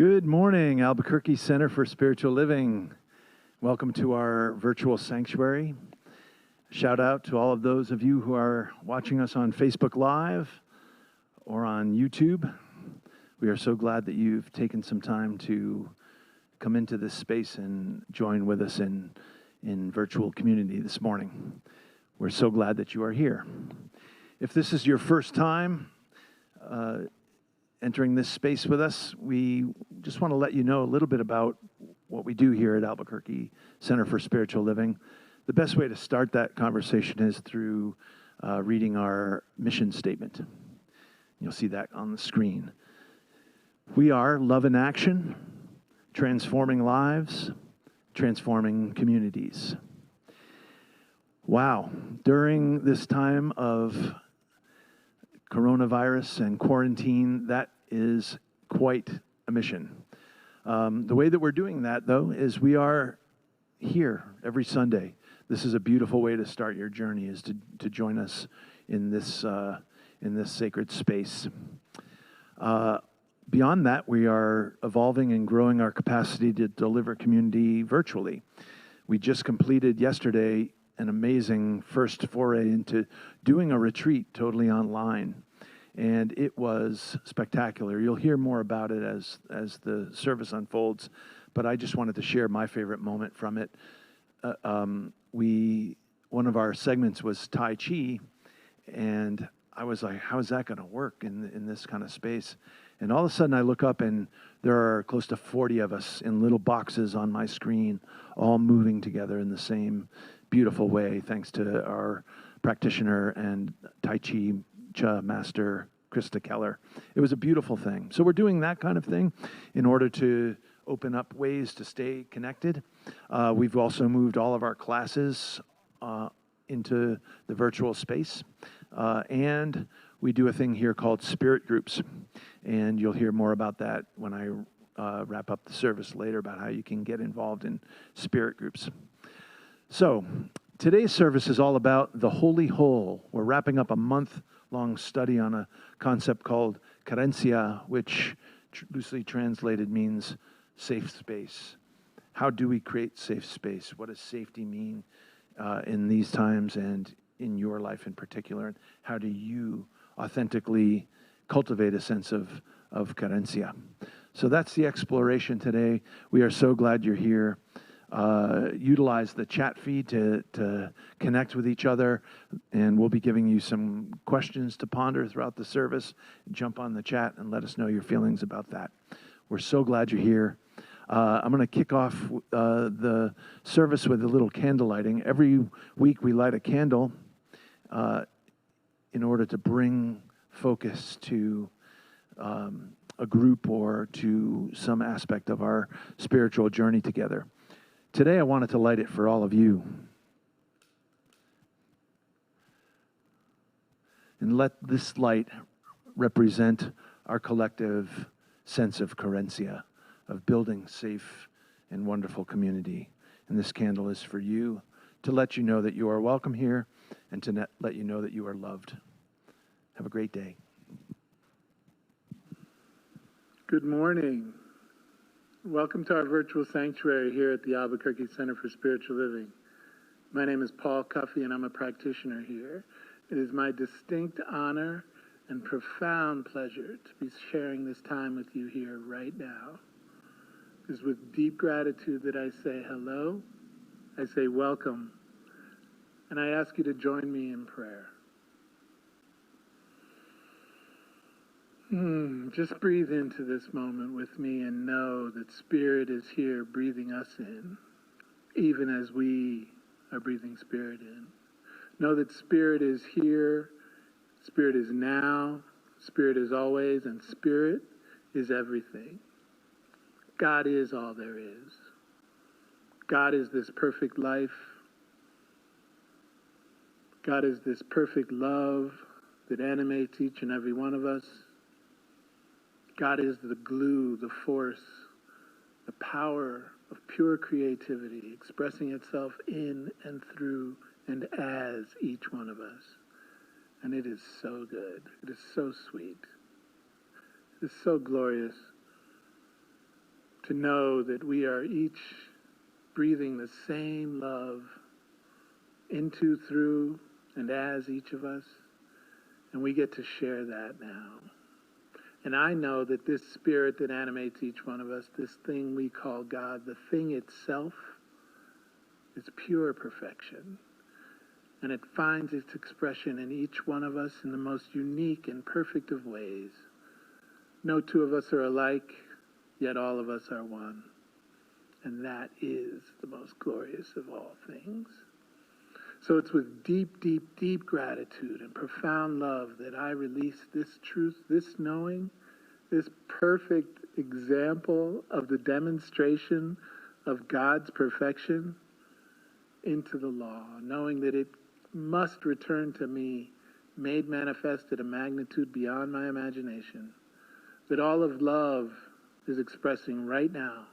Good morning, Albuquerque Center for Spiritual Living. Welcome to our virtual sanctuary. Shout out to all of those of you who are watching us on Facebook Live or on YouTube. We are so glad that you've taken some time to come into this space and join with us in virtual community this morning. We're so glad that you are here. If this is your first time entering this space with us, we just want to let you know a little bit about what we do here at Albuquerque Center for Spiritual Living. The best way to start that conversation is through reading our mission statement. You'll see that on the screen. We are love in action, transforming lives, transforming communities. Wow, during this time of coronavirus and quarantine, that is quite a mission. The way that we're doing that, though, is we are here every Sunday. This is a beautiful way to start your journey, is to join us in this sacred space. Beyond that, we are evolving and growing our capacity to deliver community virtually. We just completed yesterday an amazing first foray into doing a retreat totally online. And it was spectacular. You'll hear more about it as the service unfolds, but I just wanted to share my favorite moment from it. One of our segments was Tai Chi, and I was like, how is that going to work in this kind of space? And all of a sudden I look up and there are close to 40 of us in little boxes on my screen, all moving together in the same beautiful way, thanks to our practitioner and Tai Chi master, Krista Keller. It was a beautiful thing. So we're doing that kind of thing in order to open up ways to stay connected. We've also moved all of our classes into the virtual space. And we do a thing here called spirit groups. And you'll hear more about that when I wrap up the service later, about how you can get involved in spirit groups. So today's service is all about the holy whole. We're wrapping up a month-long study on a concept called carencia, which loosely translated means safe space. How do we create safe space? What does safety mean in these times and in your life in particular? And how do you authentically cultivate a sense of carencia? So that's the exploration today. We are so glad you're here. Utilize the chat feed to connect with each other, and we'll be giving you some questions to ponder throughout the service. Jump on the chat and let us know your feelings about that. We're so glad you're here. I'm going to kick off the service with a little candle lighting. Every week we light a candle in order to bring focus to a group or to some aspect of our spiritual journey together. Today, I wanted to light it for all of you. And let this light represent our collective sense of carencia, of building safe and wonderful community. And this candle is for you, to let you know that you are welcome here and to let you know that you are loved. Have a great day. Good morning. Welcome to our virtual sanctuary here at the Albuquerque Center for Spiritual Living. My name is Paul Cuffey, and I'm a practitioner here. It is my distinct honor and profound pleasure to be sharing this time with you here right now. It is with deep gratitude that I say hello, I say welcome, and I ask you to join me in prayer. Just breathe into this moment with me and know that Spirit is here breathing us in, even as we are breathing Spirit in. Know that Spirit is here, Spirit is now, Spirit is always, and Spirit is everything. God is all there is. God is this perfect life. God is this perfect love that animates each and every one of us. God is the glue, the force, the power of pure creativity expressing itself in and through and as each one of us. And it is so good. It is so sweet. It is so glorious. to know that we are each breathing the same love into, through, and as each of us, and we get to share that now. And I know that this spirit that animates each one of us, this thing we call God, the thing itself, is pure perfection. And it finds its expression in each one of us in the most unique and perfect of ways. No two of us are alike, yet all of us are one. And that is the most glorious of all things. So it's with deep, deep, deep gratitude and profound love that I release this truth, this knowing, this perfect example of the demonstration of God's perfection into the law, knowing that it must return to me, made manifest at a magnitude beyond my imagination, that all of love is expressing right now,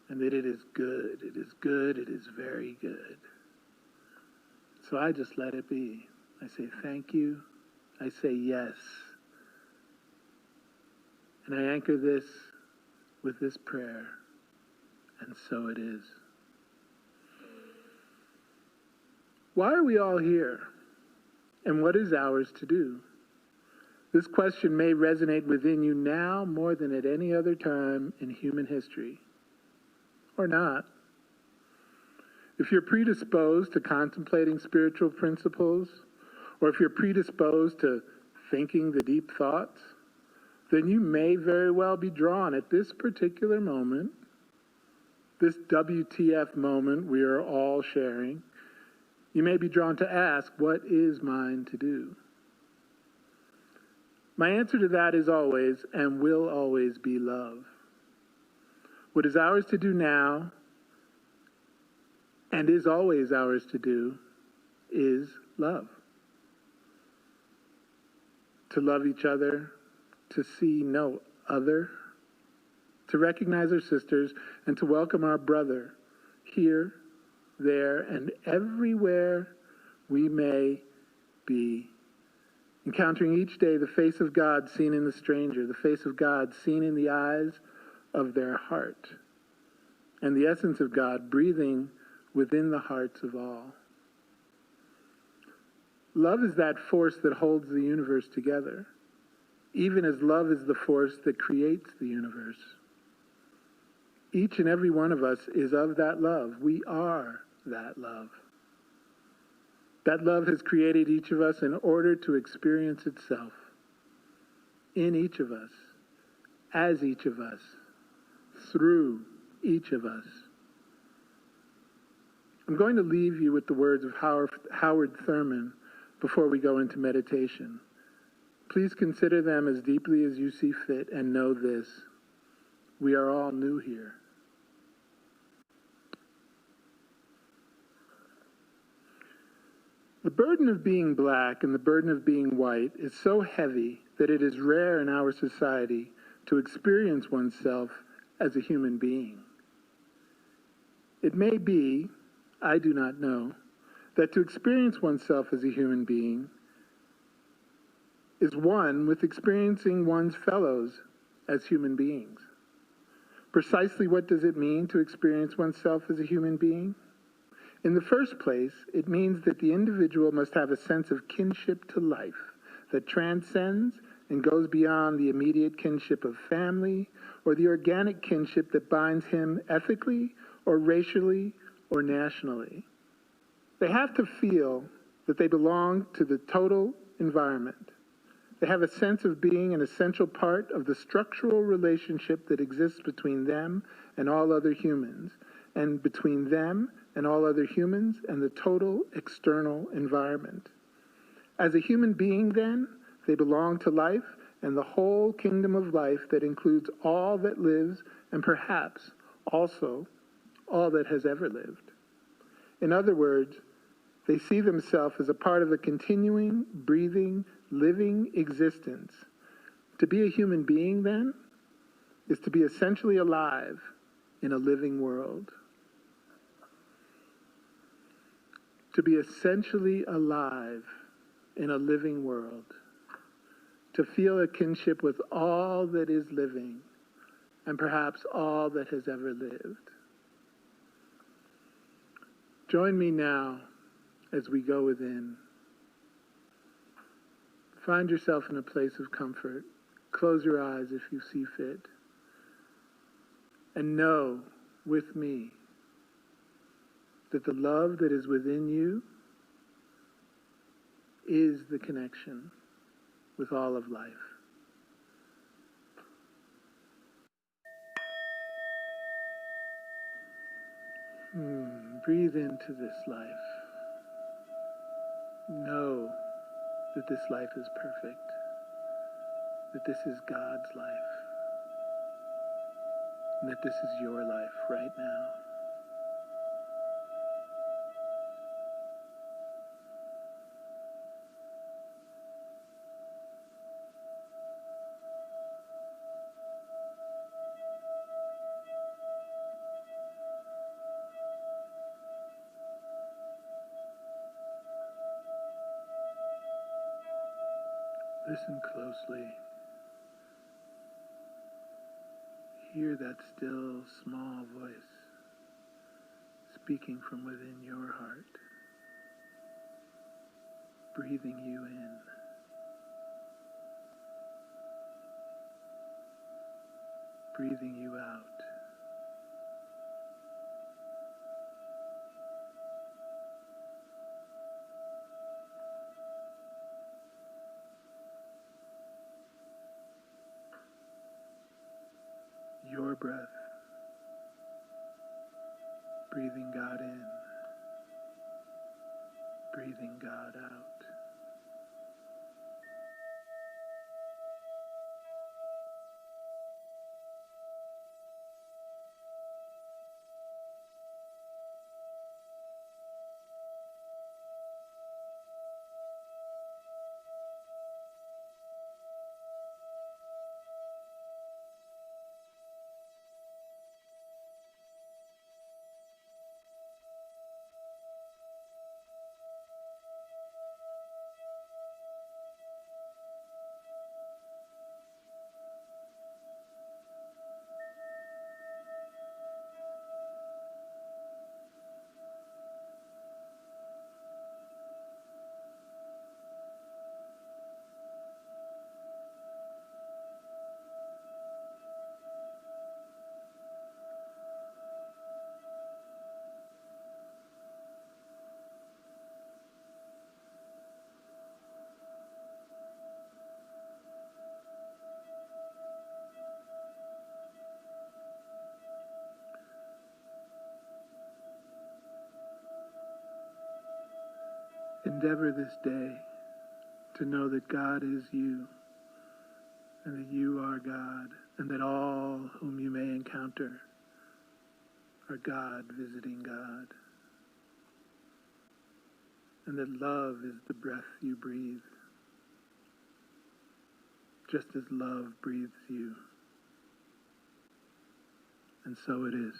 and that it is good, it is good, it is very good. So I just let it be. I say thank you. I say yes. And I anchor this with this prayer, and so it is. Why are we all here? And what is ours to do? This question may resonate within you now more than at any other time in human history. Or not. If you're predisposed to contemplating spiritual principles, or if you're predisposed to thinking the deep thoughts, then you may very well be drawn at this particular moment, this WTF moment we are all sharing, you may be drawn to ask, what is mine to do? My answer to that is always and will always be love. What is ours to do now, and is always ours to do, is love. To love each other, to see no other, to recognize our sisters, and to welcome our brother here, there, and everywhere we may be. Encountering each day the face of God seen in the stranger, the face of God seen in the eyes of their heart, and the essence of God breathing within the hearts of all. Love is that force that holds the universe together, even as love is the force that creates the universe. Each and every one of us is of that love. We are that love. That love has created each of us in order to experience itself in each of us, as each of us, through each of us. I'm going to leave you with the words of Howard Thurman before we go into meditation. Please consider them as deeply as you see fit and know this: we are all new here. The burden of being black and the burden of being white is so heavy that it is rare in our society to experience oneself as a human being. It may be, I do not know, that to experience oneself as a human being is one with experiencing one's fellows as human beings. Precisely what does it mean to experience oneself as a human being? In the first place, it means that the individual must have a sense of kinship to life that transcends and goes beyond the immediate kinship of family or the organic kinship that binds him ethically or racially or nationally. They have to feel that they belong to the total environment. They have a sense of being an essential part of the structural relationship that exists between them and all other humans, and between them and all other humans and the total external environment. As a human being, then, they belong to life and the whole kingdom of life that includes all that lives and perhaps also all that has ever lived. In other words, they see themselves as a part of a continuing, breathing, living existence. To be a human being, then, is to be essentially alive in a living world. To be essentially alive in a living world. To feel a kinship with all that is living and perhaps all that has ever lived. Join me now as we go within. Find yourself in a place of comfort. Close your eyes if you see fit. And know with me that the love that is within you is the connection with all of life. Breathe into this life. Know that this life is perfect, that this is God's life, and that this is your life right now. Listen closely. Hear that still, small voice speaking from within your heart, breathing you in, breathing you out. Your breath, breathing God in, breathing God out. Endeavor this day to know that God is you, and that you are God, and that all whom you may encounter are God visiting God, and that love is the breath you breathe, just as love breathes you. And so it is.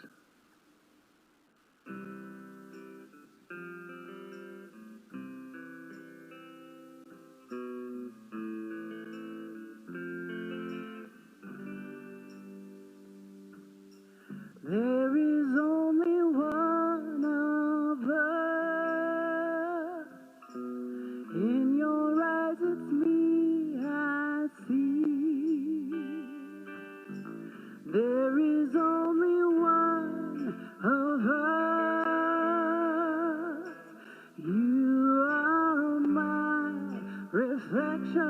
There is only one of us. In your eyes it's me I see. There is only one of us. You are my reflection.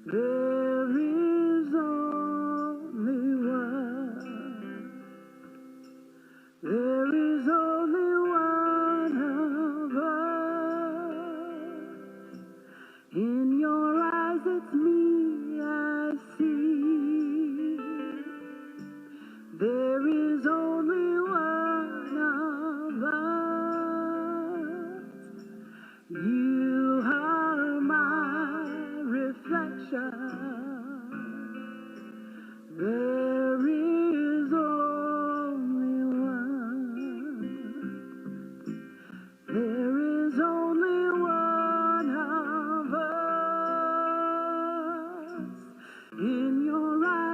There is only one. There is only one of us. In your eyes it's me I see. There is only one of us. You are my reflection. There is only one. There is only one of us. In your eyes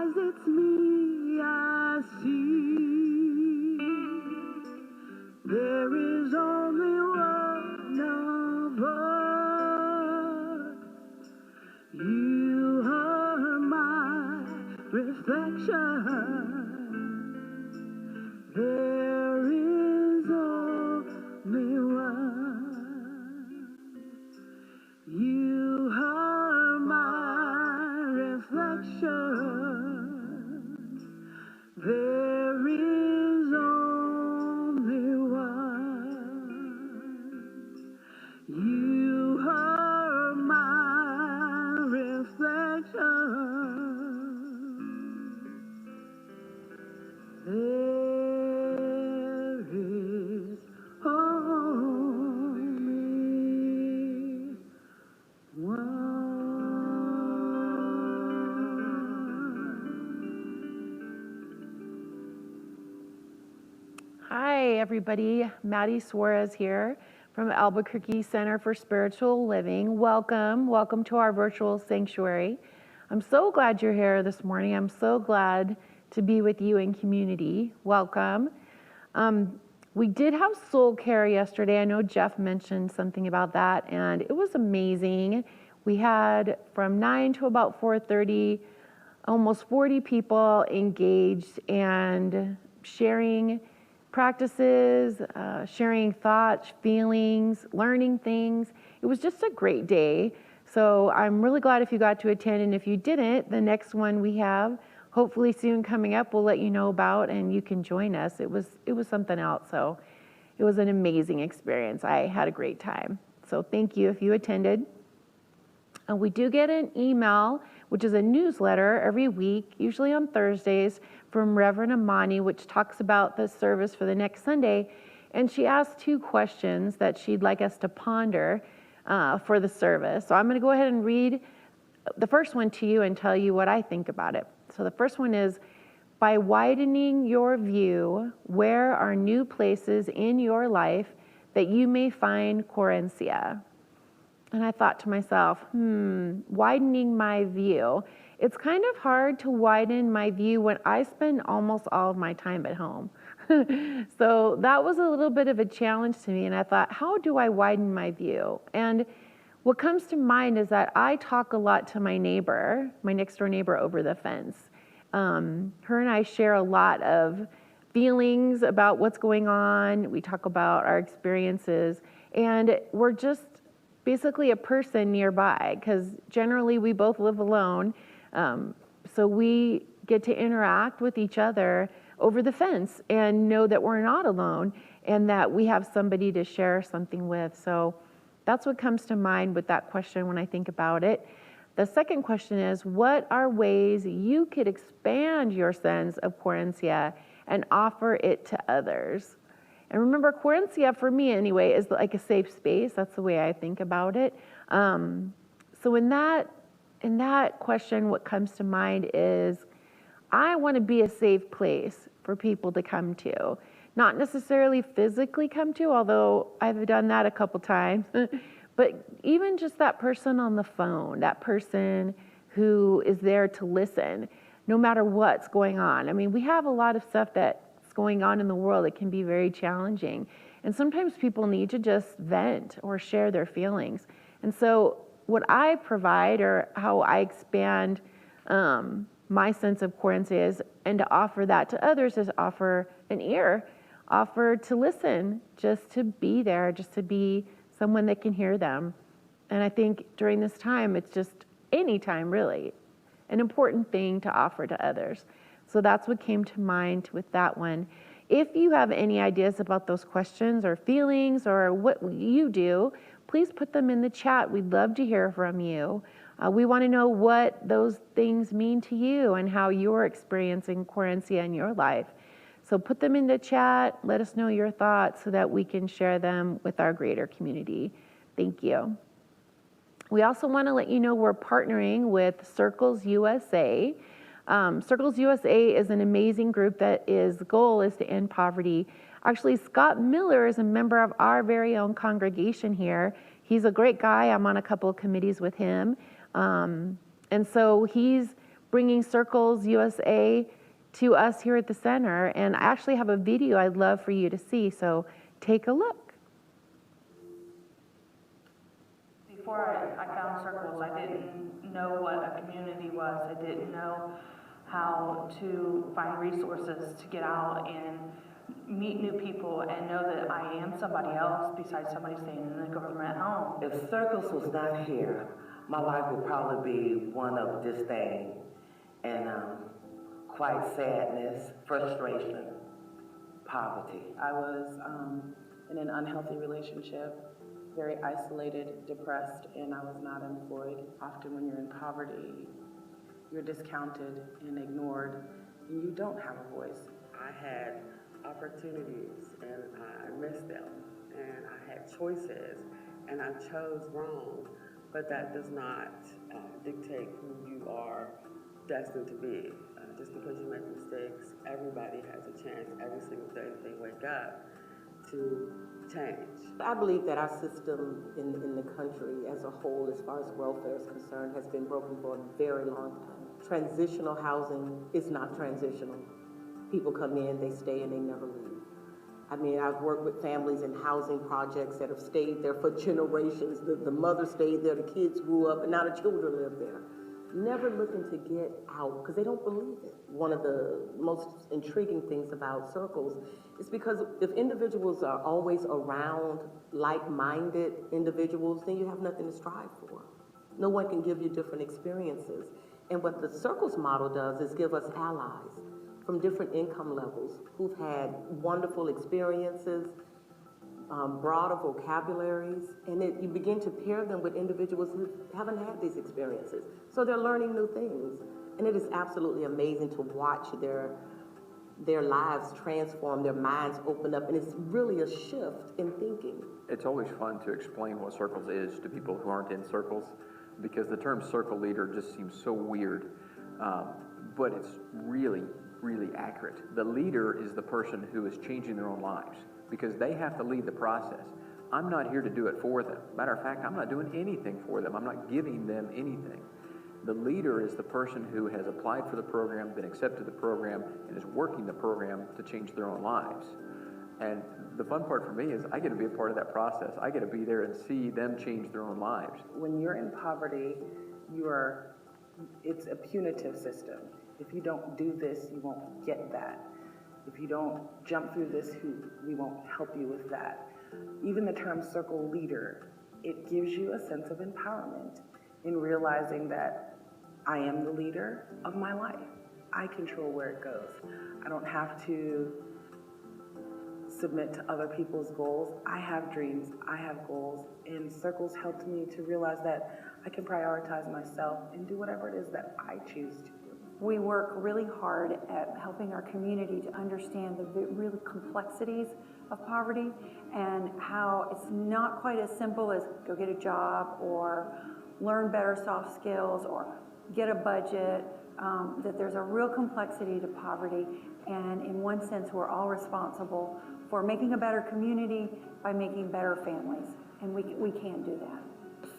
There is only one. You are my reflection. There is only one. You are my reflection. There is only one. Hi, everybody. Maddie Suarez here from Albuquerque Center for Spiritual Living. Welcome. Welcome to our virtual sanctuary. I'm so glad you're here this morning. I'm so glad to be with you in community. Welcome. We did have soul care yesterday. I know Jeff mentioned something about that, and it was amazing. We had from 9 to about 4:30, almost 40 people engaged and sharing practices, sharing thoughts, feelings, learning things. It was just a great day. So I'm really glad if you got to attend, and if you didn't, the next one we have, hopefully soon coming up, we'll let you know about, and you can join us. It was something else. So it was an amazing experience. I had a great time. So thank you if you attended. We do get an email, which is a newsletter every week, usually on Thursdays, from Reverend Amani, which talks about the service for the next Sunday. And she asked 2 questions that she'd like us to ponder for the service. So I'm going to go ahead and read the first one to you and tell you what I think about it. So the first one is, by widening your view, where are new places in your life that you may find Corencia? And I thought to myself, widening my view. It's kind of hard to widen my view when I spend almost all of my time at home. So that was a little bit of a challenge to me. And I thought, how do I widen my view? And what comes to mind is that I talk a lot to my neighbor, my next door neighbor over the fence. Her and I share a lot of feelings about what's going on. We talk about our experiences, and we're just basically a person nearby, because generally we both live alone. So we get to interact with each other over the fence and know that we're not alone and that we have somebody to share something with. So that's what comes to mind with that question when I think about it. The second question is, what are ways you could expand your sense of Corencia and offer it to others? And remember, Corencia, for me anyway, is like a safe space. That's the way I think about it. So in that question, what comes to mind is, I want to be a safe place for people to come to. Not necessarily physically come to, although I've done that a couple times, but even just that person on the phone, that person who is there to listen, no matter what's going on. I mean, we have a lot of stuff that's going on in the world that can be very challenging. And sometimes people need to just vent or share their feelings. And so what I provide, or how I expand my sense of Corencia, is, and to offer that to others, is offer an ear, offer to listen, just to be there, just to be someone that can hear them. And I think during this time, it's just any time really, an important thing to offer to others. So that's what came to mind with that one. If you have any ideas about those questions or feelings or what you do, please put them in the chat. We'd love to hear from you. We want to know what those things mean to you and how you're experiencing Corencia in your life. So put them in the chat, let us know your thoughts so that we can share them with our greater community. Thank you. We also want to let you know we're partnering with Circles USA. Circles USA is an amazing group that goal is to end poverty. Actually, Scott Miller is a member of our very own congregation here. He's a great guy. I'm on a couple of committees with him. And so he's bringing Circles USA to us here at the center. And I actually have a video I'd love for you to see. So take a look. Before I found Circles, I didn't know what a community was. I didn't know how to find resources to get out and meet new people and know that I am somebody else besides somebody staying in the government home. If Circles was not here, my life would probably be one of disdain and quite sadness, frustration, poverty. I was in an unhealthy relationship, very isolated, depressed, and I was not employed. Often when you're in poverty, you're discounted and ignored, and you don't have a voice. I had opportunities and I missed them, and I had choices and I chose wrong, but that does not dictate who you are destined to be. Just because you make mistakes, everybody has a chance every single day that they wake up to change. I believe that our system in the country as a whole, as far as welfare is concerned, has been broken for a very long time. Transitional housing is not transitional. People come in, they stay, and they never leave. I mean, I've worked with families in housing projects that have stayed there for generations. The mother stayed there, the kids grew up, and now the children live there. Never looking to get out because they don't believe it. One of the most intriguing things about Circles is because if individuals are always around like-minded individuals, then you have nothing to strive for. No one can give you different experiences. And what the Circles model does is give us allies from different income levels who've had wonderful experiences, broader vocabularies, and you begin to pair them with individuals who haven't had these experiences. So they're learning new things, and it is absolutely amazing to watch their lives transform, their minds open up, and it's really a shift in thinking. It's always fun to explain what Circles is to people who aren't in Circles, because the term circle leader just seems so weird, but it's really, really accurate. The leader is the person who is changing their own lives, because they have to lead the process. I'm not here to do it for them. Matter of fact, I'm not doing anything for them. I'm not giving them anything. The leader is the person who has applied for the program, been accepted the program, and is working the program to change their own lives. And the fun part for me is I get to be a part of that process. I get to be there and see them change their own lives. When you're in poverty, it's a punitive system. If you don't do this, you won't get that. If you don't jump through this hoop, we won't help you with that. Even the term circle leader, it gives you a sense of empowerment in realizing that I am the leader of my life. I control where it goes. I don't have to submit to other people's goals. I have dreams, I have goals, and Circles helped me to realize that I can prioritize myself and do whatever it is that I choose to do. We work really hard at helping our community to understand the real complexities of poverty and how it's not quite as simple as go get a job or learn better soft skills or get a budget, that there's a real complexity to poverty, and in one sense we're all responsible for making a better community by making better families, and we can do that.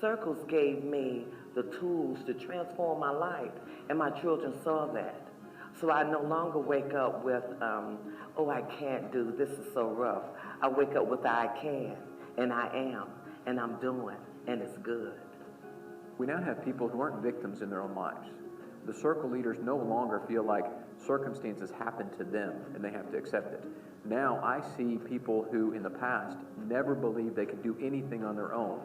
Circles gave me the tools to transform my life, and my children saw that. So I no longer wake up with, oh, I can't do, this is so rough. I wake up with I can, and I am, and I'm doing, and it's good. We now have people who aren't victims in their own lives. The circle leaders no longer feel like circumstances happen to them and they have to accept it. Now I see people who in the past never believed they could do anything on their own,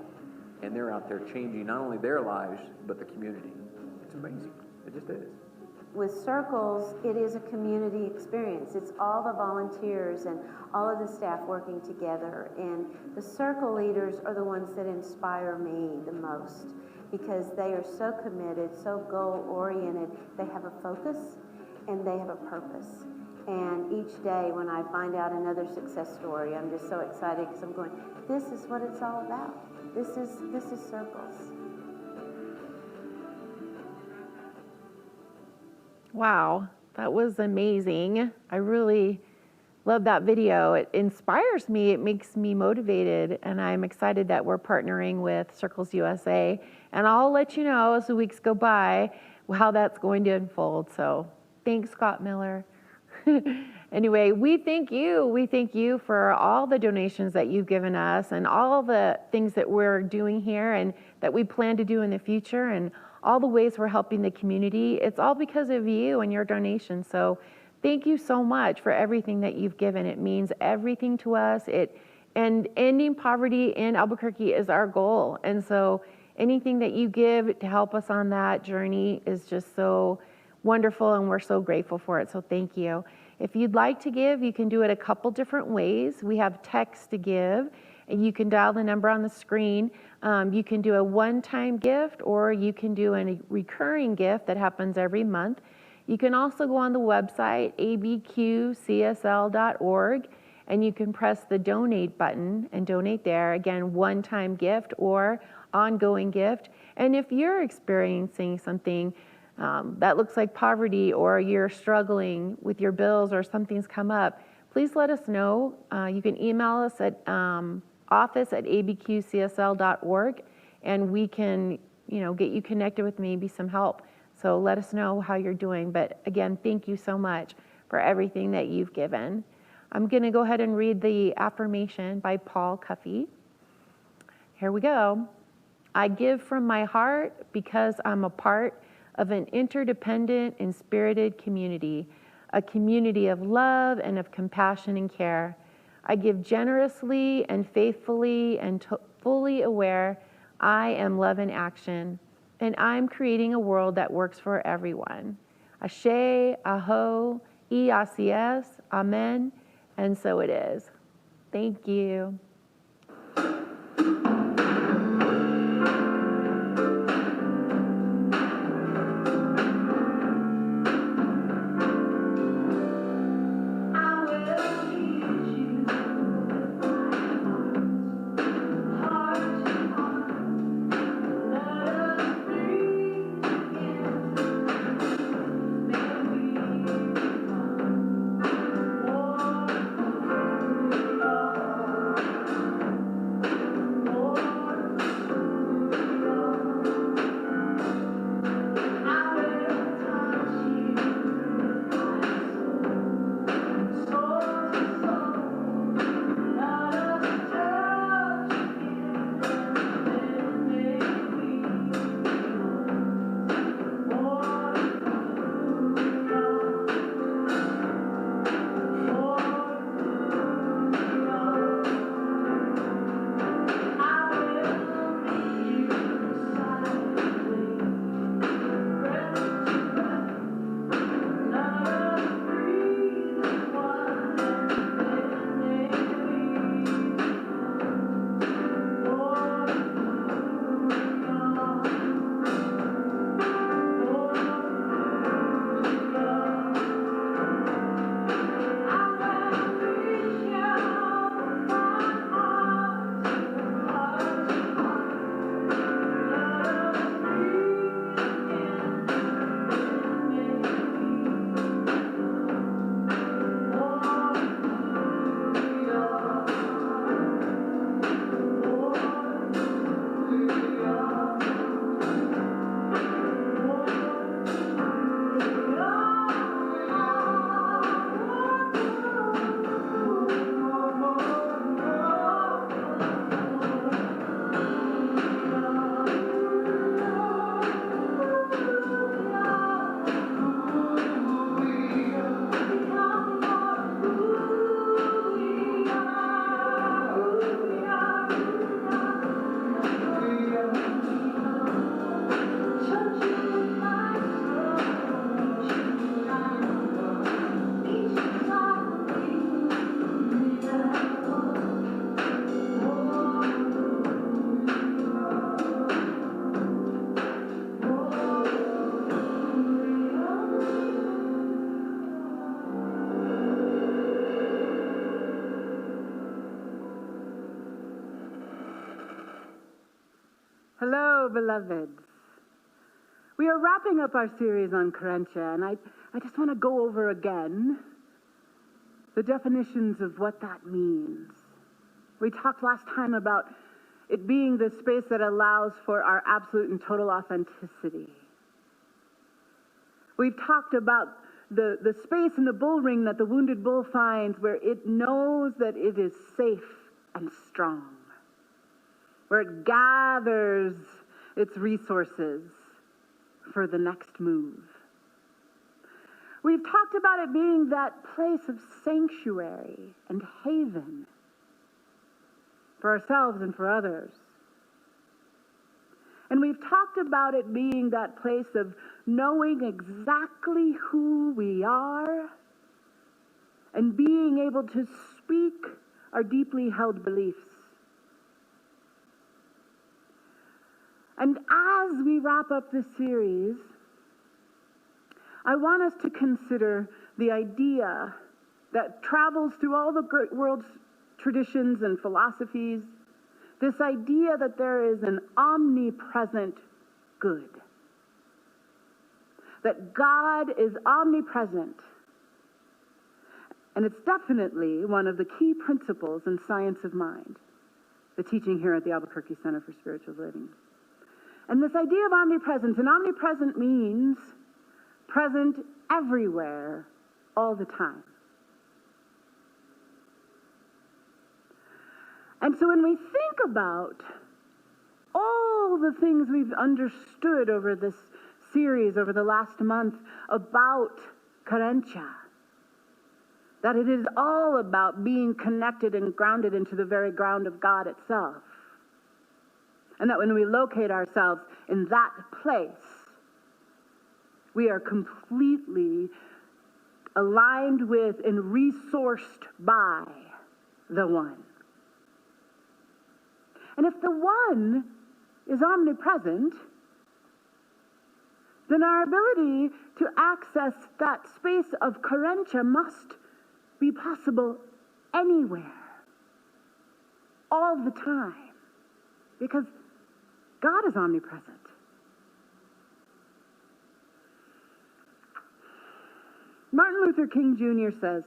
and they're out there changing not only their lives, but the community. It's amazing. It just is. With Circles, it is a community experience. It's all the volunteers and all of the staff working together. And the circle leaders are the ones that inspire me the most because they are so committed, so goal-oriented. They have a focus and they have a purpose. And each day when I find out another success story, I'm just so excited because I'm going, this is what it's all about. This is Circles. Wow, that was amazing. I really love that video. It inspires me, it makes me motivated, and I'm excited that we're partnering with Circles USA. And I'll let you know as the weeks go by how that's going to unfold. So thanks, Scott Miller. Anyway, we thank you. We thank you for all the donations that you've given us and all the things that we're doing here and that we plan to do in the future, and all the ways we're helping the community, it's all because of you and your donation. So thank you so much for everything that you've given. It means everything to us. And ending poverty in Albuquerque is our goal. And so anything that you give to help us on that journey is just so wonderful, and we're so grateful for it. So thank you. If you'd like to give, you can do it a couple different ways. We have text to give, and you can dial the number on the screen. You can do a one-time gift, or you can do a recurring gift that happens every month. You can also go on the website, abqcsl.org, and you can press the donate button and donate there. Again, one-time gift or ongoing gift. And if you're experiencing something that looks like poverty, or you're struggling with your bills, or something's come up, please let us know. You can email us at office@abqcsl.org, and we can, get you connected with maybe some help. So let us know how you're doing. But again, thank you so much for everything that you've given. I'm going to go ahead and read the affirmation by Paul Cuffey. Here we go. I give from my heart because I'm a part of an interdependent and spirited community, a community of love and of compassion and care. I give generously and faithfully and fully aware I am love in action, and I'm creating a world that works for everyone. Ashe, Aho, Iacs, Amen, and so it is. Thank you. Hello, beloveds. We are wrapping up our series on Carentia, and I just want to go over again the definitions of what that means. We talked last time about it being the space that allows for our absolute and total authenticity. We've talked about the space in the bull ring that the wounded bull finds, where it knows that it is safe and strong, where it gathers its resources for the next move. We've talked about it being that place of sanctuary and haven for ourselves and for others. And we've talked about it being that place of knowing exactly who we are and being able to speak our deeply held beliefs. And as we wrap up this series, I want us to consider the idea that travels through all the world's traditions and philosophies, this idea that there is an omnipresent good. That God is omnipresent. And it's definitely one of the key principles in science of mind, the teaching here at the Albuquerque Center for Spiritual Living. And this idea of omnipresence, and omnipresent means present everywhere, all the time. And so when we think about all the things we've understood over this series, over the last month, about Carentia, that it is all about being connected and grounded into the very ground of God itself. And that when we locate ourselves in that place, we are completely aligned with and resourced by the One. And if the One is omnipresent, then our ability to access that space of Carentia must be possible anywhere, all the time, because God is omnipresent. Martin Luther King Jr. says,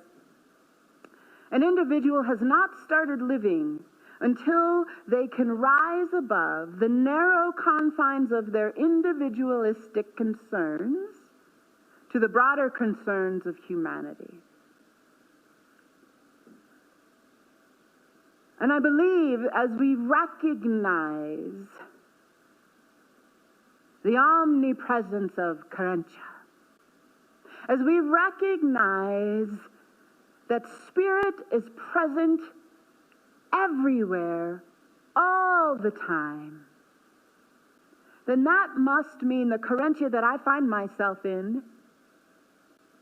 "An individual has not started living until they can rise above the narrow confines of their individualistic concerns to the broader concerns of humanity." And I believe as we recognize the omnipresence of Carentia, as we recognize that Spirit is present everywhere, all the time, then that must mean the Carentia that I find myself in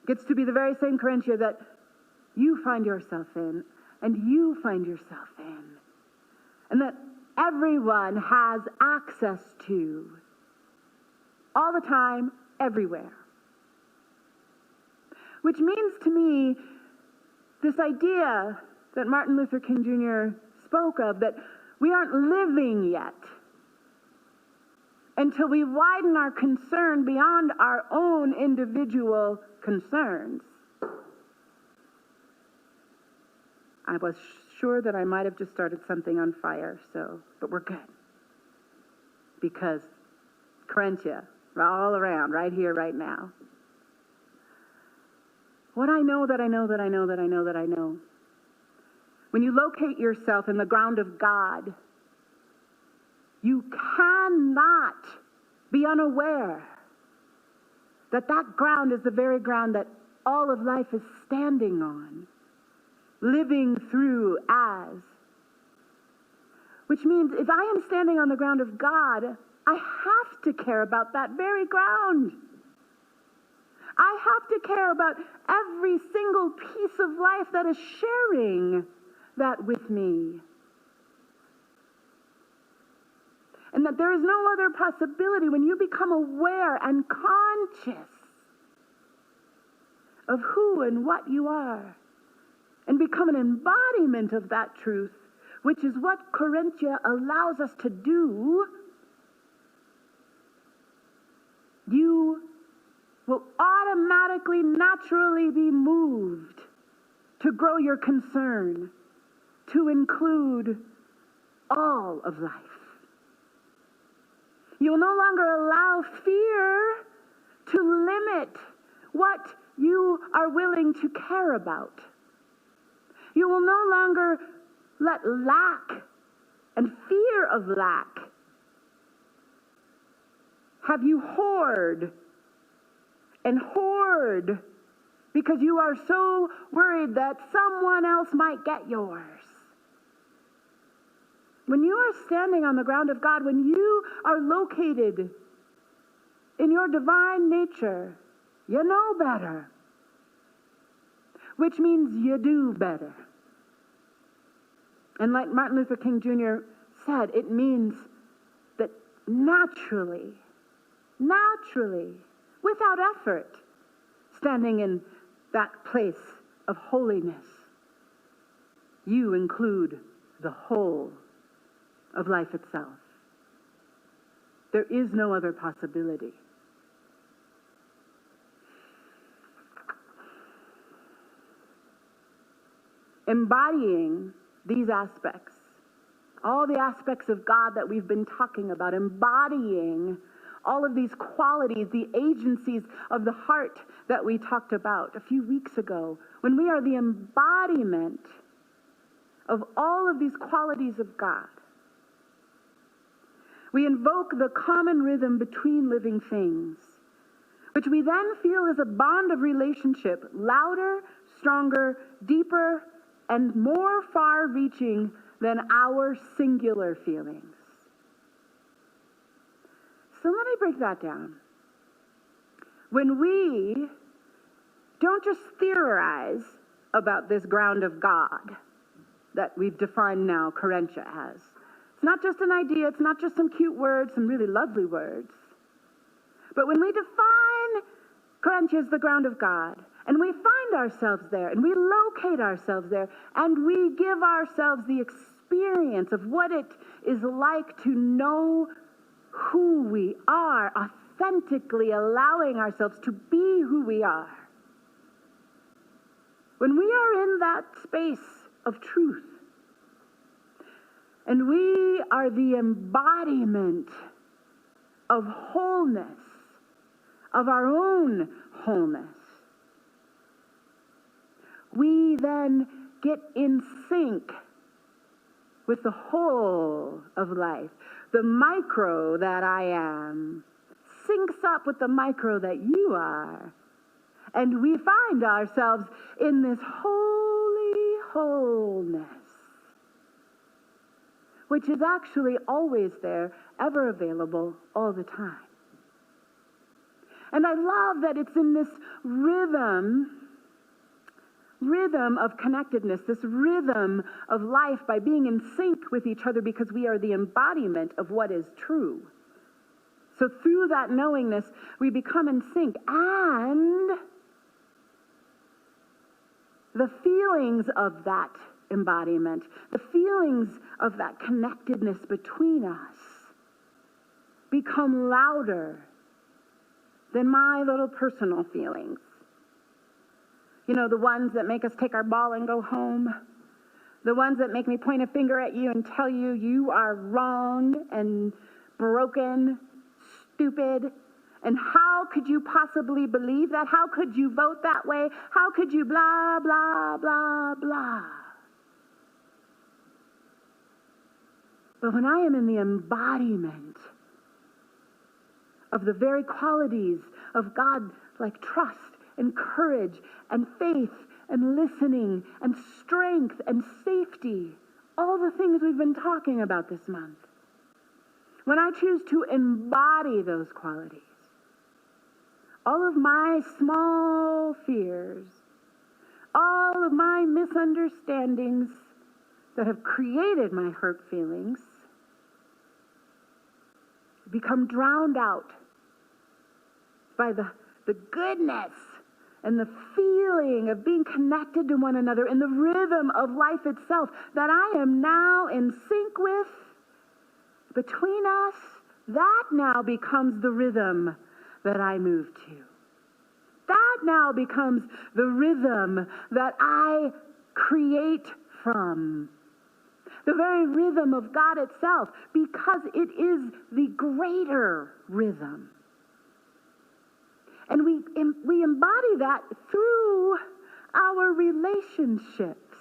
gets to be the very same Carentia that you find yourself in, and you find yourself in, and that everyone has access to, all the time, everywhere. Which means to me, this idea that Martin Luther King Jr. spoke of, that we aren't living yet until we widen our concern beyond our own individual concerns. I was sure that I might have just started something on fire, but we're good. Because Carentia, all around, right here, right now. What I know that I know that I know that I know that I know. When you locate yourself in the ground of God, you cannot be unaware that that ground is the very ground that all of life is standing on, living through as. Which means if I am standing on the ground of God, I have to care about that very ground. I have to care about every single piece of life that is sharing that with me. And that there is no other possibility when you become aware and conscious of who and what you are and become an embodiment of that truth, which is what Carentia allows us to do, you will automatically, naturally be moved to grow your concern to include all of life. You will no longer allow fear to limit what you are willing to care about. You will no longer let lack and fear of lack have you hoard and hoard because you are so worried that someone else might get yours? When you are standing on the ground of God, when you are located in your divine nature, you know better, which means you do better. And like Martin Luther King Jr. said, it means that naturally, without effort, standing in that place of holiness, you include the whole of life itself. There is no other possibility. Embodying these aspects, all the aspects of God that we've been talking about, embodying all of these qualities, the agencies of the heart that we talked about a few weeks ago, when we are the embodiment of all of these qualities of God, we invoke the common rhythm between living things, which we then feel is a bond of relationship, louder, stronger, deeper, and more far-reaching than our singular feelings. So let me break that down. When we don't just theorize about this ground of God that we've defined now Karentia as, it's not just an idea, it's not just some cute words, some really lovely words, but when we define Karentia as the ground of God, and we find ourselves there, and we locate ourselves there, and we give ourselves the experience of what it is like to know who we are, authentically allowing ourselves to be who we are. When we are in that space of truth, and we are the embodiment of wholeness, of our own wholeness, we then get in sync with the whole of life. The micro that I am syncs up with the micro that you are. And we find ourselves in this holy wholeness, which is actually always there, ever available, all the time. And I love that it's in this rhythm of connectedness, this rhythm of life by being in sync with each other because we are the embodiment of what is true. So through that knowingness, we become in sync. And the feelings of that embodiment, the feelings of that connectedness between us become louder than my little personal feelings. You know, the ones that make us take our ball and go home. The ones that make me point a finger at you and tell you you are wrong and broken, stupid. And how could you possibly believe that? How could you vote that way? How could you blah, blah, blah, blah? But when I am in the embodiment of the very qualities of God, like trust and courage and faith and listening and strength and safety, all the things we've been talking about this month. When I choose to embody those qualities, all of my small fears, all of my misunderstandings that have created my hurt feelings become drowned out by the goodness and the feeling of being connected to one another in the rhythm of life itself that I am now in sync with between us. That now becomes the rhythm that I move to. That now becomes the rhythm that I create from. The very rhythm of God itself, because it is the greater rhythm. And we embody that through our relationships.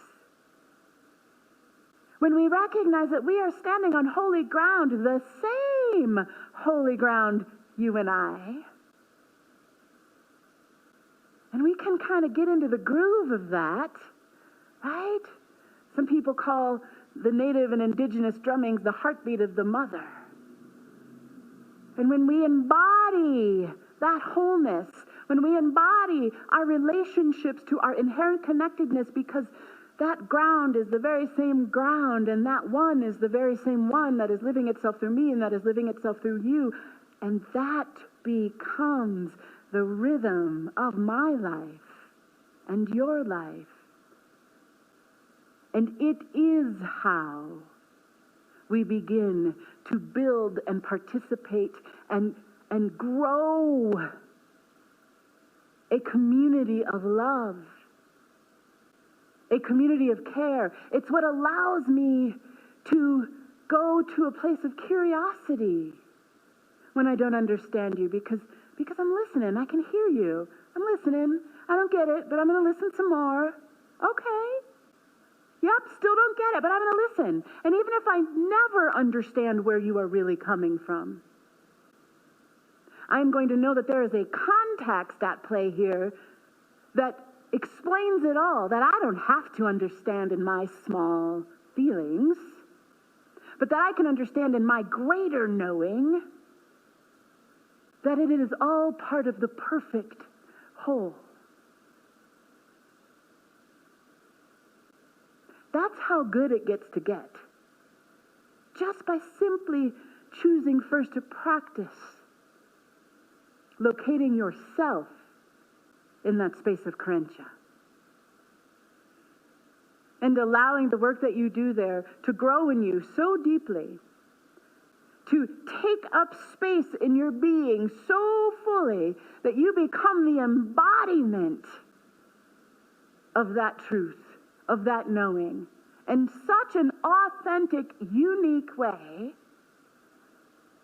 When we recognize that we are standing on holy ground, the same holy ground you and I. And we can kind of get into the groove of that, right? Some people call the native and indigenous drummings the heartbeat of the mother. And when we embody that wholeness, when we embody our relationships to our inherent connectedness, because that ground is the very same ground, and that one is the very same one that is living itself through me and that is living itself through you, and that becomes the rhythm of my life and your life. And it is how we begin to build and participate and grow a community of love, a community of care. It's what allows me to go to a place of curiosity when I don't understand you, because I'm listening. I can hear you. I'm listening. I don't get it, but I'm going to listen some more. Okay. Yep, still don't get it, but I'm going to listen. And even if I never understand where you are really coming from, I'm going to know that there is a context at play here that explains it all, that I don't have to understand in my small feelings, but that I can understand in my greater knowing that it is all part of the perfect whole. That's how good it gets to get. Just by simply choosing first to practice locating yourself in that space of Karentia. And allowing the work that you do there to grow in you so deeply, to take up space in your being so fully that you become the embodiment of that truth, of that knowing, in such an authentic, unique way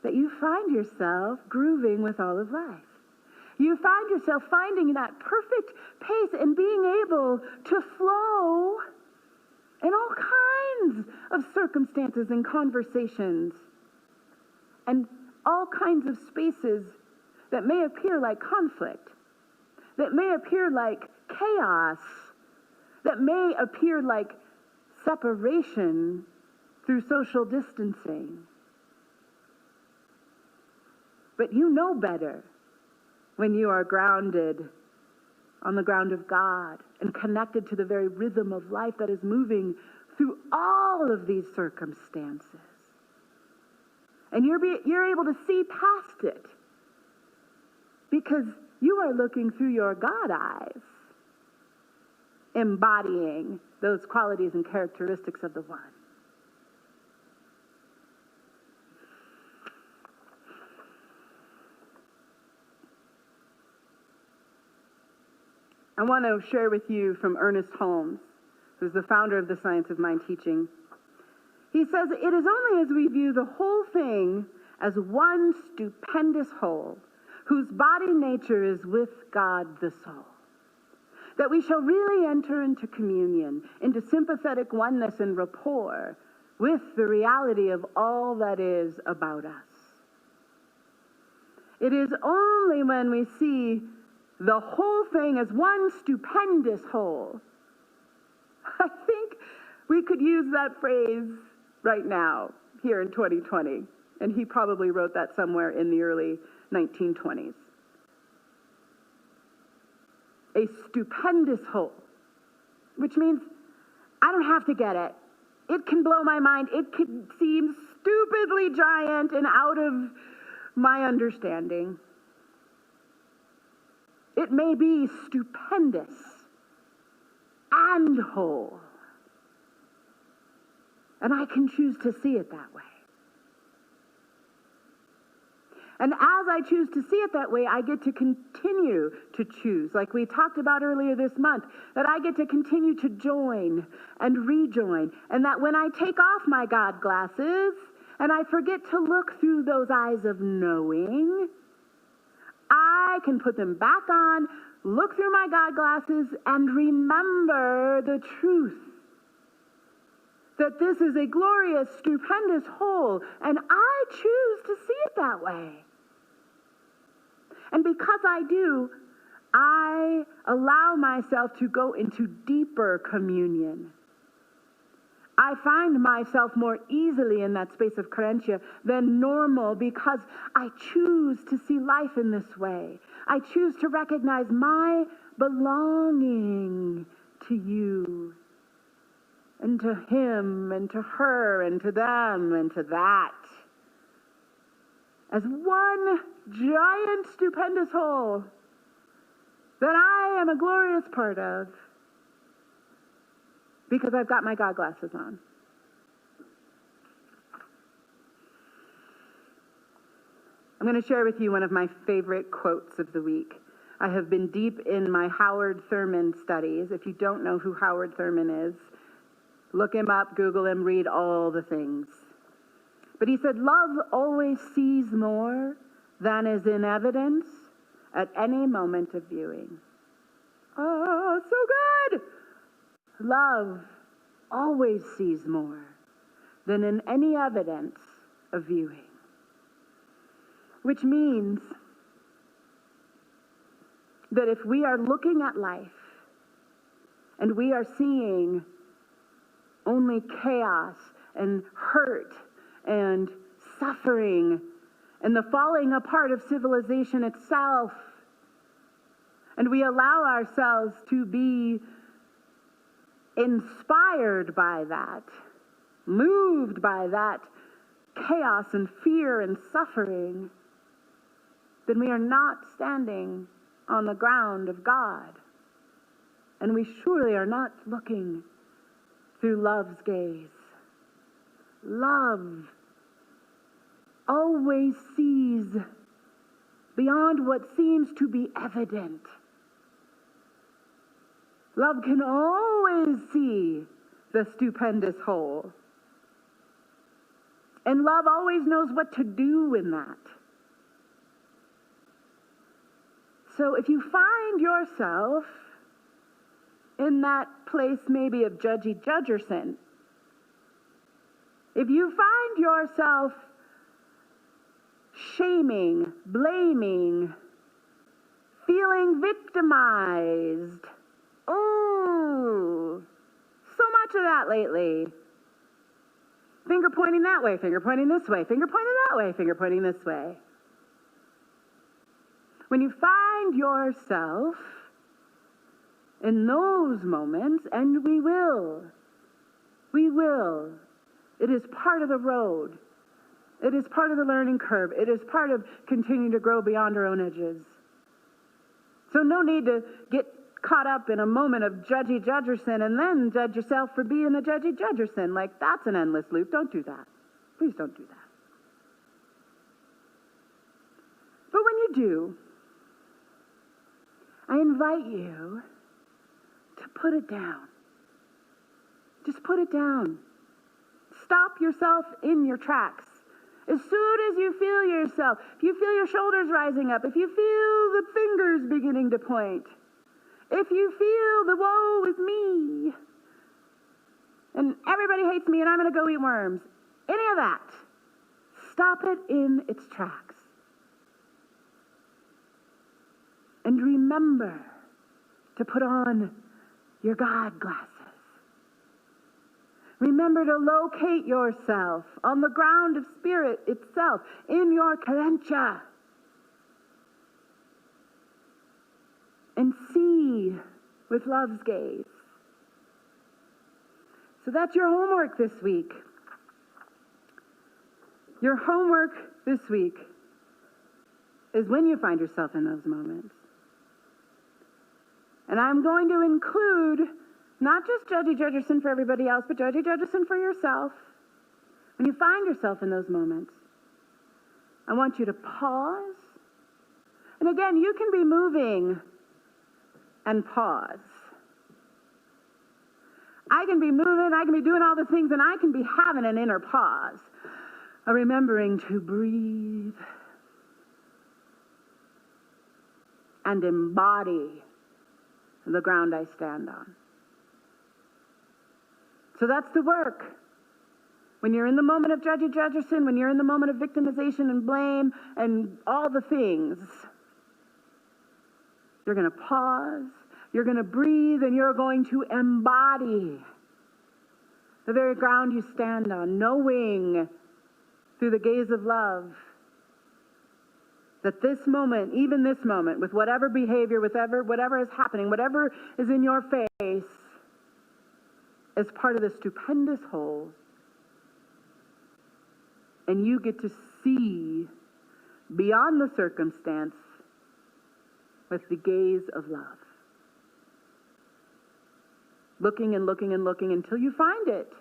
that you find yourself grooving with all of life. You find yourself finding that perfect pace and being able to flow in all kinds of circumstances and conversations and all kinds of spaces that may appear like conflict, that may appear like chaos, that may appear like separation through social distancing. But you know better when you are grounded on the ground of God and connected to the very rhythm of life that is moving through all of these circumstances. And you're able to see past it because you are looking through your God eyes, embodying those qualities and characteristics of the one. I want to share with you from Ernest Holmes, who's the founder of the Science of Mind teaching. He says, "It is only as we view the whole thing as one stupendous whole, whose body nature is with God the soul, that we shall really enter into communion, into sympathetic oneness and rapport with the reality of all that is about us. It is only when we see the whole thing as one stupendous whole." I think we could use that phrase right now, here in 2020. And he probably wrote that somewhere in the early 1920s. A stupendous whole, which means I don't have to get it. It can blow my mind. It could seem stupidly giant and out of my understanding. It may be stupendous and whole. And I can choose to see it that way. And as I choose to see it that way, I get to continue to choose, like we talked about earlier this month, that I get to continue to join and rejoin. And that when I take off my God glasses and I forget to look through those eyes of knowing, I can put them back on, look through my God glasses, and remember the truth. That this is a glorious, stupendous whole, and I choose to see it that way. And because I do, I allow myself to go into deeper communion. I find myself more easily in that space of carentia than normal because I choose to see life in this way. I choose to recognize my belonging to you and to him and to her and to them and to that as one giant, stupendous whole that I am a glorious part of because I've got my God glasses on. I'm going to share with you one of my favorite quotes of the week. I have been deep in my Howard Thurman studies. If you don't know who Howard Thurman is, look him up, Google him, read all the things. But he said, love always sees more than is in evidence at any moment of viewing. Oh, so good! Love always sees more than in any evidence of viewing. Which means that if we are looking at life and we are seeing only chaos and hurt and suffering and the falling apart of civilization itself, and we allow ourselves to be inspired by that, moved by that chaos and fear and suffering, then we are not standing on the ground of God. And we surely are not looking through love's gaze. Love always sees beyond what seems to be evident. Love can always see the stupendous whole. And love always knows what to do in that. So if you find yourself in that place maybe of judgy judgerson, if you find yourself shaming, blaming, feeling victimized, oh, so much of that lately. Finger pointing that way, finger pointing this way, finger pointing that way, finger pointing this way. When you find yourself in those moments, and we will, it is part of the road. It is part of the learning curve. It is part of continuing to grow beyond our own edges. So no need to get caught up in a moment of judgy judgerson and then judge yourself for being a judgy judgerson. Like, that's an endless loop. Don't do that. Please don't do that. But when you do, I invite you to put it down. Just put it down. Stop yourself in your tracks. As soon as you feel yourself, if you feel your shoulders rising up, if you feel the fingers beginning to point, if you feel the woe is me, and everybody hates me and I'm going to go eat worms, any of that, stop it in its tracks. And remember to put on your God glasses. Remember to locate yourself on the ground of spirit itself, in your carentia. And see with love's gaze. So that's your homework this week. Your homework this week is when you find yourself in those moments. And I'm going to include not just judgy judgerson for everybody else, but judgy judgerson for yourself. When you find yourself in those moments, I want you to pause. And again, you can be moving and pause. I can be moving, I can be doing all the things, and I can be having an inner pause, a remembering to breathe and embody the ground I stand on. So that's the work. When you're in the moment of judgy judgerson, when you're in the moment of victimization and blame and all the things, You're going to pause. You're going to breathe, and you're going to embody the very ground you stand on, knowing through the gaze of love that this moment, even this moment, with whatever behavior, with whatever is happening, whatever is in your face, is part of the stupendous whole. And you get to see beyond the circumstance with the gaze of love. Looking and looking and looking until you find it.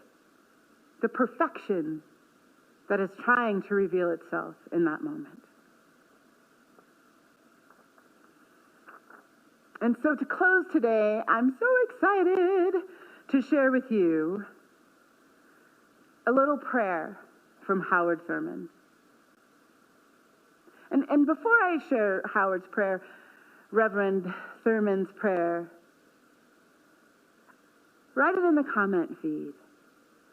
The perfection that is trying to reveal itself in that moment. And so to close today, I'm so excited to share with you a little prayer from Howard Thurman. And before I share Howard's prayer, Reverend Thurman's prayer, write it in the comment feed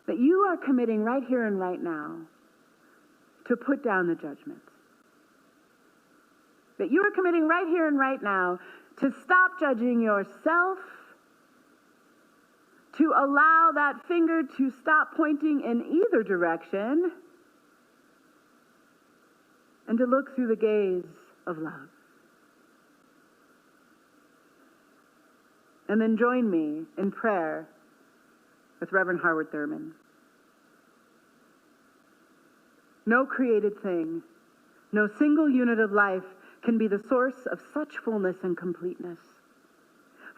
that you are committing right here and right now to put down the judgments. That you are committing right here and right now to stop judging yourself, to allow that finger to stop pointing in either direction, and to look through the gaze of love. And then join me in prayer with Reverend Howard Thurman. No created thing, no single unit of life can be the source of such fullness and completeness.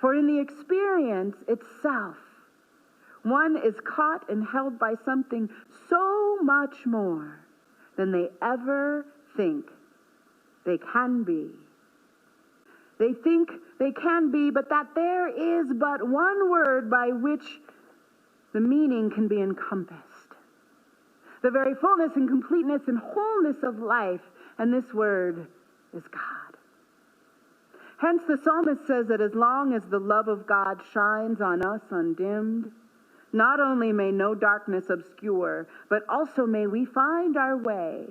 For in the experience itself, one is caught and held by something so much more than they ever think they can be. They think they can be, but that there is but one word by which the meaning can be encompassed. The very fullness and completeness and wholeness of life, and this word is God. Hence the psalmist says that as long as the love of God shines on us undimmed, not only may no darkness obscure, but also may we find our way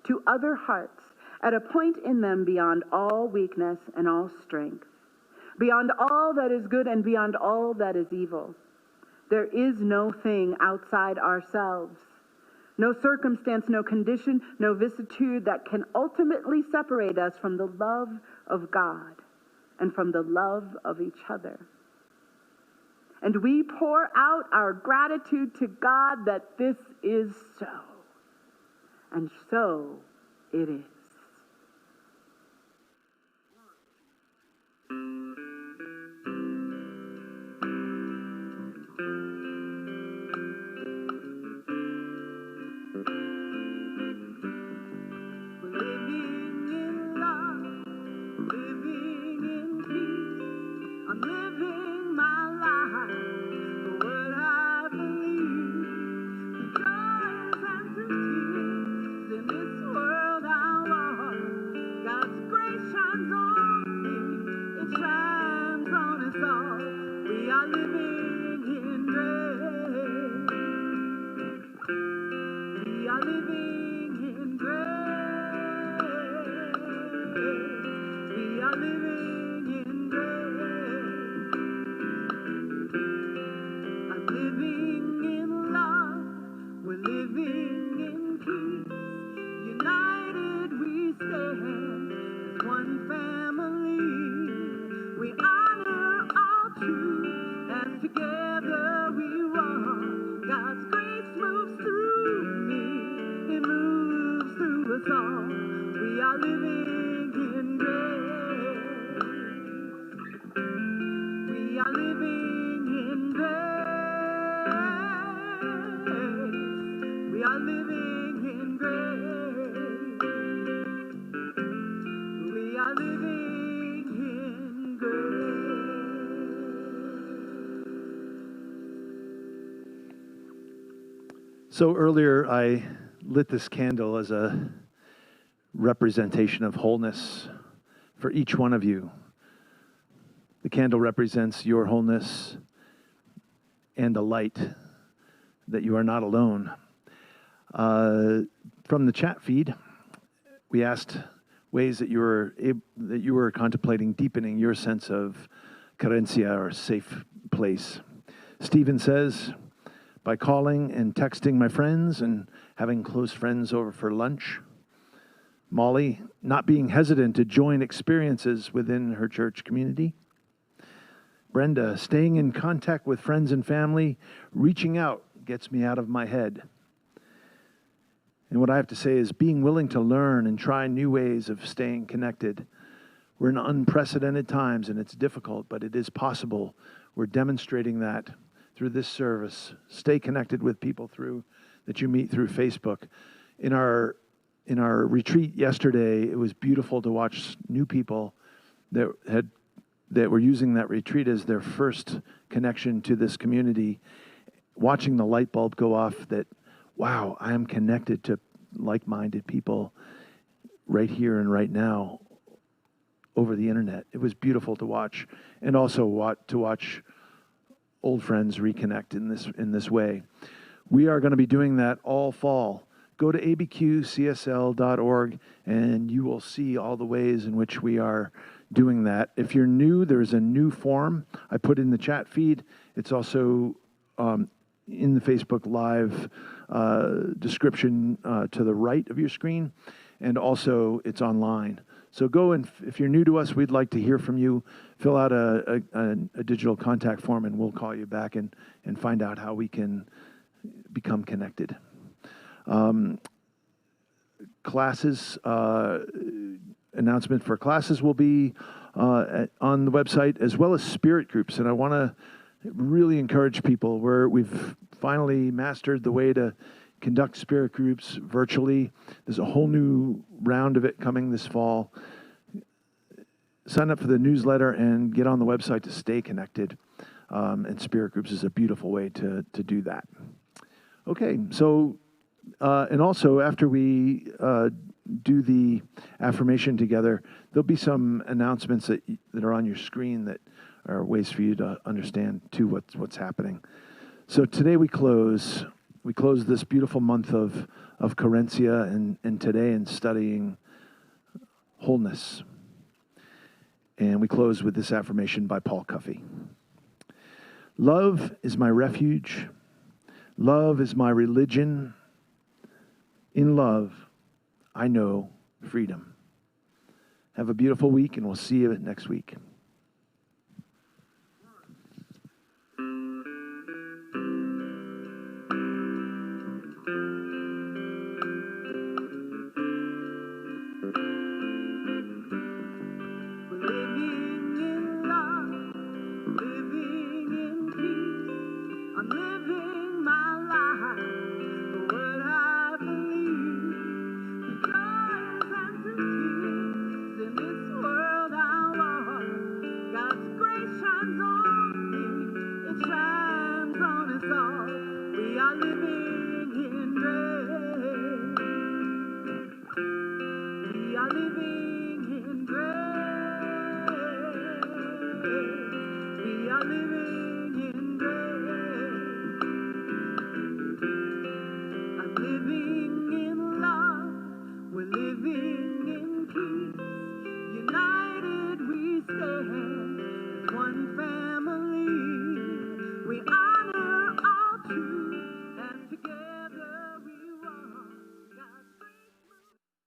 to other hearts at a point in them beyond all weakness and all strength, beyond all that is good and beyond all that is evil. There is no thing outside ourselves, no circumstance, no condition, no vicissitude that can ultimately separate us from the love of God and from the love of each other. And we pour out our gratitude to God that this is so. And so it is. So earlier I lit this candle as a representation of wholeness for each one of you. The candle represents your wholeness and the light that you are not alone. From the chat feed, we asked, ways that you were contemplating deepening your sense of carencia, or safe place. Stephen says, by calling and texting my friends and having close friends over for lunch. Molly, not being hesitant to join experiences within her church community. Brenda, staying in contact with friends and family, reaching out gets me out of my head. And what I have to say is being willing to learn and try new ways of staying connected. We're in unprecedented times and it's difficult, but it is possible. We're demonstrating that through this service. Stay connected with people that you meet through Facebook. In our retreat yesterday, it was beautiful to watch new people that were using that retreat as their first connection to this community, watching the light bulb go off that, wow, I am connected to like-minded people right here and right now over the internet. It was beautiful to watch, and also to watch old friends reconnect in this way. We are going to be doing that all fall. Go to abqcsl.org and you will see all the ways in which we are doing that. If you're new, there's a new form I put in the chat feed. It's also in the Facebook Live description to the right of your screen, and also it's online. So go, and if you're new to us, we'd like to hear from you. Fill out a digital contact form and we'll call you back and find out how we can become connected. Classes, announcement for classes will be on the website, as well as spirit groups. And I want to really encourage people we've finally mastered the way to conduct spirit groups virtually. There's a whole new round of it coming this fall. Sign up for the newsletter and get on the website to stay connected. And spirit groups is a beautiful way to do that. Okay, so, and also after we do the affirmation together, there'll be some announcements that are on your screen that are ways for you to understand too what's happening. So today we close this beautiful month of Carencia and today in studying wholeness. And we close with this affirmation by Paul Cuffey. Love is my refuge. Love is my religion. In love, I know freedom. Have a beautiful week, and we'll see you next week. We're living in peace, united we stand.